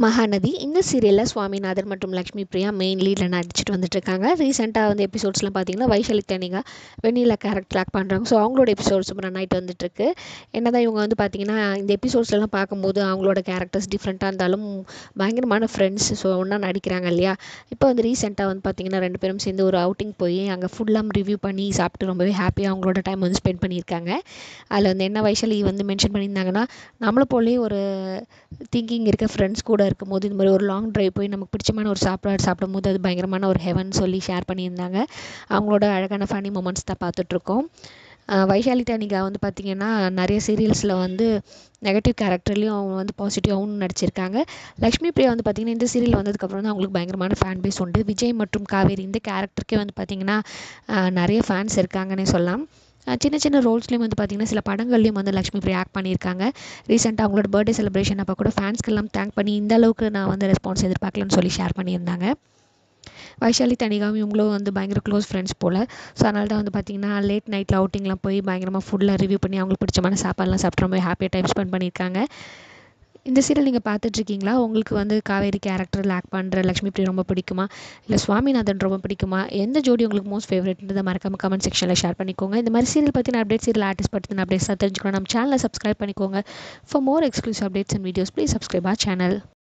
மகாநதி இந்த சீரியலில் சுவாமிநாதன் மற்றும் லக்ஷ்மி பிரியா மெயின் லீடில் நடிச்சிட்டு வந்துட்டுருக்காங்க. ரீசெண்டாக வந்து எபிசோட்ஸ்லாம் பார்த்தீங்கன்னா வைஷாலி தனிகா வெண்ணிலா கேரக்டர் ஆக்ட் பண்ணுறாங்க. ஸோ அவங்களோட எபிசோட்ஸ் ரன் ஆகிட்டு வந்துட்டுருக்கு. என்னதான் இவங்க வந்து பார்த்தீங்கன்னா இந்த எபிசோட்ஸ்லாம் பார்க்கும்போது அவங்களோட கேரக்டர்ஸ் டிஃப்ரெண்ட்டாக இருந்தாலும் பயங்கரமான ஃப்ரெண்ட்ஸ். ஸோ ஒன்றா நடிக்கிறாங்க இல்லையா. இப்போ வந்து ரீசெண்டாக வந்து பார்த்தீங்கன்னா 2 பேரும் சேர்ந்து ஒரு அவுட்டிங் போய் அங்கே ஃபுல்லாம் ரிவ்யூ பண்ணி சாப்பிட்டு ரொம்பவே ஹாப்பியாக அவங்களோட டைம் வந்து ஸ்பெண்ட் பண்ணியிருக்காங்க. அதில் வந்து என்ன வைஷாலி வந்து மென்ஷன் பண்ணியிருந்தாங்கன்னா, நம்மளை போலே ஒரு திங்கிங் இருக்க ஃப்ரெண்ட்ஸ் கூட இருக்கும்போது இந்த மாதிரி ஒரு லாங் ட்ரைவ் போய் நமக்கு பிடிச்சமான ஒரு சாப்பாடு சாப்பிடும்போது அது பயங்கரமான ஒரு ஹெவன் சொல்லி ஷேர் பண்ணியிருந்தாங்க. அவங்களோட அழகான ஃபனி மூமெண்ட்ஸ் தான் பார்த்துட்ருக்கோம். வைஷாலி தனிகா வந்து பார்த்திங்கன்னா நிறைய சீரியல்ஸில் வந்து நெகட்டிவ் கேரக்டர்லேயும் அவங்க வந்து பாசிட்டிவாகவும் நடிச்சிருக்காங்க. லக்ஷ்மி பிரியா வந்து பார்த்திங்கன்னா இந்த சீரியல் வந்ததுக்கப்புறம் தான் அவங்களுக்கு பயங்கரமான ஃபேன் பேஸ் உண்டு. விஜய் மற்றும் காவேரி இந்த கேரக்டருக்கே வந்து பார்த்திங்கன்னா நிறைய ஃபேன்ஸ் இருக்காங்கன்னே சொல்லலாம். சின்ன சின்ன ரோல்ஸ்லேயும் வந்து பார்த்திங்கன்னா சில படங்கள்லேயும் வந்து லக்ஷ்மி பிரியா ஆக்ட் பண்ணியிருக்காங்க. ரீசெண்டாக அவங்களோட பர்த்டே செலிப்ரேஷன் அப்போ கூட ஃபேன்ஸ்க்கெல்லாம் தேங்க் பண்ணி இந்த அளவுக்கு நான் வந்து ரெஸ்பான்ஸ் எதிர்பார்க்கலன்னு சொல்லி ஷேர் பண்ணியிருந்தாங்க. வைஷாலி தனிகாவும் இவங்களும் வந்து பயங்கர க்ளோஸ் ஃப்ரெண்ட்ஸ் போல். ஸோ அதனால தான் வந்து பார்த்திங்கன்னா லேட் நைட்டில் அவுட்டிங்லாம் போய் பயங்கரமாக ஃபுட்டில் ரிவ்யூ பண்ணி அவங்களுக்கு பிடிச்சமான சாப்பாடுலாம் சாப்பிட்டு ரொம்ப ஹாப்பியாக டைம் ஸ்பெண்ட் பண்ணியிருக்காங்க. இந்த சீரியல் நீங்கள் பார்த்துட்ருக்கீங்களா? உங்களுக்கு வந்து காவேரி கேரக்டரில் ஆக்ட் பண்ணுற லக்ஷ்மி பிரியா ரொம்ப பிடிக்குமா, இல்லை சுவாமிநாதன் ரொம்ப பிடிக்குமா? எந்த ஜோடி உங்களுக்கு மோஸ்ட் ஃபேவரட்ன்றதை மறக்காம கமெண்ட் செக்ஷனில் ஷேர் பண்ணிக்கோங்க. இந்த மாதிரி சீரியல் பற்றின அப்டேட்ஸ், சீரியல் ஆர்டிஸ்ட் பற்றின அப்டேட்ஸாக தெரிஞ்சுக்கணும் நம்ம சேனலை சப்ஸ்கிரைப் பண்ணிக்கோங்க. For more exclusive updates and videos please subscribe R channel.